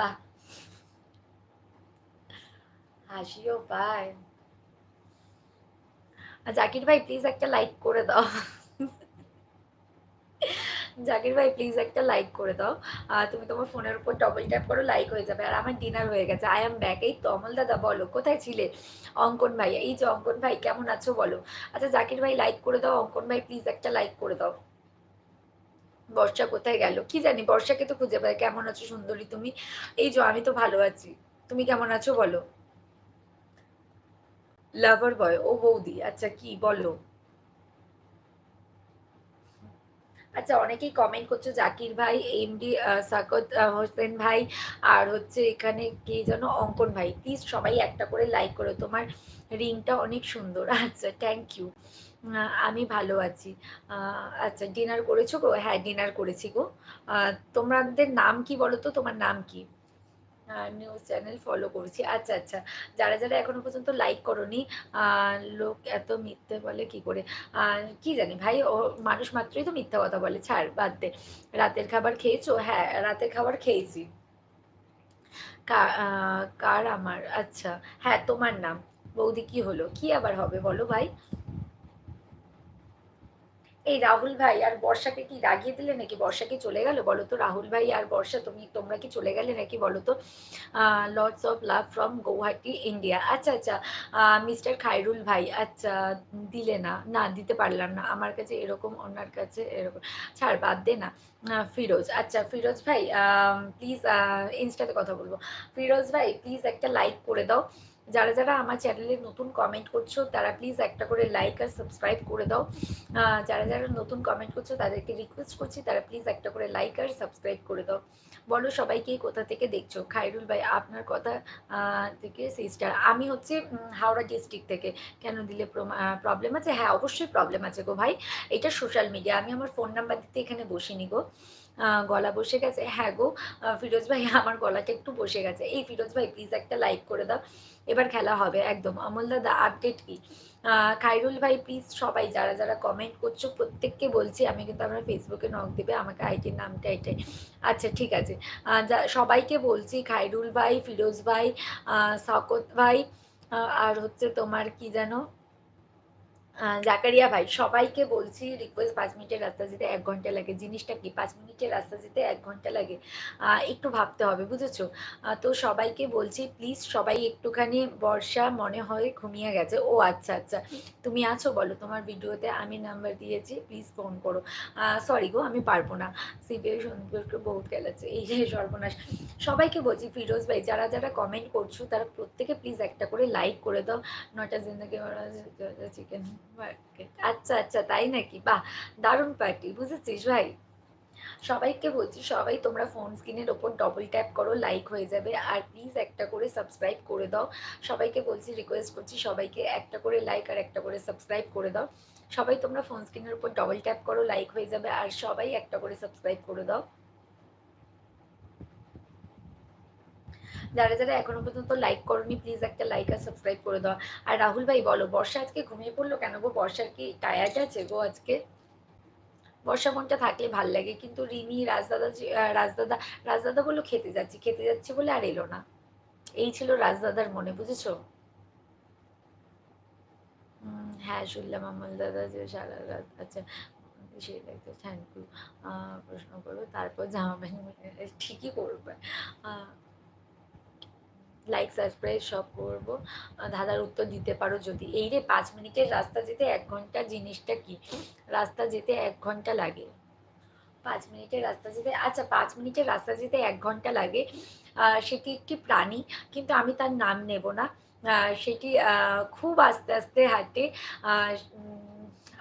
বাহ, হাসিও পায়। জাকির ভাই প্লিজ একটা লাইক করে দাও। জাকির ভাই প্লিজ একটা লাইক করে দাও। তুমি তোমার ফোনের উপর ডবল ট্যাপ করো, লাইক হয়ে যাবে। আর আমার ডিনার হয়ে গেছে, আই এম ব্যাক। এই তো অমল দাদা বলো কোথায় ছিলে? অঙ্কন ভাই, এই যে অঙ্কন ভাই কেমন আছো বলো। আচ্ছা জাকির ভাই লাইক করে দাও, অঙ্কন ভাই প্লিজ একটা লাইক করে দাও। বর্ষা কোথায় গেল কি জানি, বর্ষাকে তো খুঁজে পাই। কেমন আছো সুন্দরী তুমি? এই যে আমি তো ভালো আছি, তুমি কেমন আছো বলো। লাভার বয়, ও বৌদি, আচ্ছা কি বলো। আচ্ছা অনেকেই কমেন্ট করছো, জাকির ভাই, এমডি সাকত হোসেন ভাই, আর হচ্ছে এখানে কে যেন অঙ্কন ভাই, প্লিজ সবাই একটা করে লাইক করো, তোমার রিংটা অনেক সুন্দর। আচ্ছা থ্যাংক ইউ। আমি ভালো আছি। আচ্ছা ডিনার করেছো গো? হ্যাঁ ডিনার করেছি গো। তোমাদের নাম কি বলো তো, তোমার নাম কি? নিউজ চ্যানেল ফলো করছি, আচ্ছা আচ্ছা। যারা যারা এখনো পর্যন্ত লাইক করনি, লোক এত মিথ্যে বলে কি করে? কি জানি ভাই, ও মানুষ মাত্রই তো মিথ্যা কথা বলে, ছাড় বাদ দে। রাতের খাবার খেয়েছো? হ্যাঁ রাতের খাবার খেয়েছি। কার আমার, আচ্ছা। হ্যাঁ তোমার নাম। বৌদি কি হলো, কি আবার হবে বলো ভাই। এই রাহুল ভাই আর বর্ষাকে কি রাগিয়ে দিলে নাকি? বর্ষা কি চলে গেল বলো তো? রাহুল ভাই আর বর্ষা তোমরা কি চলে গেলে নাকি বলো তো? Lots of love from Guwahati India, আচ্ছা আচ্ছা। মিস্টার খায়রুল ভাই, আচ্ছা দিলে না, না দিতে পারলাম না, আমার কাছে এরকম, ওনার কাছে এরকম, ছাড় বাদ দে না। ফিরোজ, আচ্ছা ফিরোজ ভাই প্লিজ, ইনস্টাতে কথা বলবো। ফিরোজ ভাই প্লিজ একটা লাইক করে দাও। যারা যারা আমার চ্যানেলে নতুন কমেন্ট করছো তারা প্লিজ একটা করে লাইক আর সাবস্ক্রাইব করে দাও। যারা যারা নতুন কমেন্ট করছো তাদেরকে রিকোয়েস্ট করছি তারা প্লিজ একটা করে লাইক আর সাবস্ক্রাইব করে দাও। বলো সবাইকে কোথা থেকে দেখছো। খায়রুল ভাই আপনার কথা থেকে সিস্টার, আমি হচ্ছে হাওড়া ডিস্ট্রিক্ট থেকে। কেন দিলে প্রবলেম আছে? হ্যাঁ অবশ্যই প্রবলেম আছে গো ভাই, এটা সোশ্যাল মিডিয়া, আমি আমার ফোন নাম্বার দিতে এখানে বসিনি গো। গলা বসে গেছে, হ্যাঁ গো। ফিরোজ ভাই আমার গলাটা একটু বসে গেছে। এই ফিরোজ ভাই প্লিজ একটা লাইক করে দাও, এবার খেলা হবে একদম। অমল দাদা আপডেট কি? খাইরুল ভাই প্লিজ সবাই যারা যারা কমেন্ট করছো প্রত্যেককে বলছি, আমি কিন্তু আমার ফেসবুকে নক দিবে, আমাকে আইটির নামটা এটাই। আচ্ছা ঠিক আছে। সবাইকে বলছি, খাইরুল ভাই, ফিরোজ ভাই, শকত ভাই, আর হচ্ছে তোমার কি যেন, জাকারিয়া ভাই, সবাইকে বলছি রিকোয়েস্ট, 5 মিনিটের রাস্তা যেতে 1 ঘন্টা লাগে, জিনিসটা কি 5 মিনিটের রাস্তা যেতে 1 ঘন্টা লাগে? একটু ভাবতে হবে বুঝেছো। তো সবাইকে বলছি প্লিজ সবাই একটুখানি। বর্ষা মনে হয় ঘুমিয়ে গেছে, ও আচ্ছা আচ্ছা। তুমি আছো বলো, তোমার ভিডিওতে আমি নাম্বার দিয়েছি, প্লিজ ফোন করো। সরি গো আমি পারবো না, সিবিআই সম্পর্কে বহুত খেলাচ্ছে, এই যে সর্বনাশ। সবাইকে বলছি ফিরোজ ভাই যারা যারা কমেন্ট করছো তারা প্রত্যেকে প্লিজ একটা করে লাইক করে দাও। নটা জিন্দগি চিকেন মার্কেট, আচ্ছা আচ্ছা তাই নাকি, বাহ দারুণ পার্টি, বুঝেছিস ভাই। সবাইকে বলছি সবাই তোমরা ফোন স্ক্রিনের ওপর ডবল ট্যাপ করো, লাইক হয়ে যাবে, আর প্লিজ একটা করে সাবস্ক্রাইব করে দাও। সবাইকে বলছি, রিকোয়েস্ট করছি সবাইকে একটা করে লাইক আর একটা করে সাবস্ক্রাইব করে দাও। সবাই তোমরা ফোন স্ক্রিনের উপর ডবল ট্যাপ করো, লাইক হয়ে যাবে, আর সবাই একটা করে সাবস্ক্রাইব করে দাও। যারা যারা এখনো পর্যন্ত লাইক করনি প্লিজ একটা লাইক আর সাবস্ক্রাইব করে দাও। আর রাহুল ভাই বলো, বর্ষা আজকে ঘুমিয়ে পড়লো কেন গো? বর্ষার কি টায়ার্ড আছে গো আজকে? বর্ষা মনটা থাকলে ভাল লাগে, কিন্তু রিমি রাজদাদা রাজদাদা, রাজদাদা বললো খেতে যাচ্ছি, খেতে যাচ্ছি বলে আর এলো না। এই ছিল রাজদাদার মনে, বুঝেছো। হ্যাঁ শুনলাম আমল দাদা যে সারা রাত, আচ্ছা সেটা একটা থ্যাংক ইউ। প্রশ্ন করো তারপর জামা প্যান্ট ঠিকই করবে। লাইক সাবস্ক্রাইব সব করবো। ধাঁধার উত্তর দিতে পারো যদি। এই রে 5 মিনিটের রাস্তা যেতে 1 ঘন্টা, জিনিসটা কি? রাস্তা যেতে 1 ঘন্টা লাগে। 5 মিনিটের রাস্তা যেতে, আচ্ছা 5 মিনিটের রাস্তা যেতে 1 ঘন্টা লাগে। সেটি একটি প্রাণী, কিন্তু আমি তার নাম নেব না। সেটি খুব আস্তে আস্তে হাঁটে।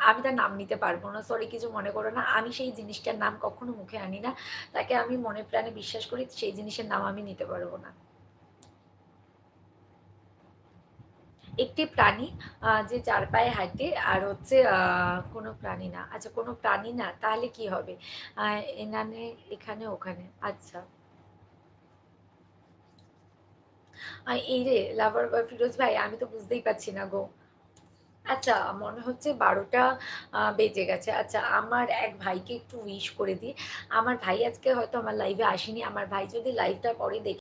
আমি তার নাম নিতে পারবো না, সরি কিছু মনে করো না, আমি সেই জিনিসটার নাম কখনো মুখে আনি না। তাকে আমি মনে প্রাণে বিশ্বাস করি, সেই জিনিসের নাম আমি নিতে পারবো না। একটি প্রাণী, যে 4 পায়ে হাঁটে, আর হচ্ছে কোনো প্রাণী না, আচ্ছা কোনো প্রাণী না, তাহলে কি হবে? এনানে, এখানে ওখানে, আচ্ছা। এই রে লাভার বা ফিরোজ ভাই, আমি তো বুঝতেই পারছি না গো। আচ্ছা মনে হচ্ছে 12টা বেজে গেছে। আচ্ছা আমার এক ভাইকে একটু উইশ করে দিই। আমার ভাই আজকে হয়তো আমার লাইভে আসেনি, আমার ভাই যদি লাইভটা পরে দেখে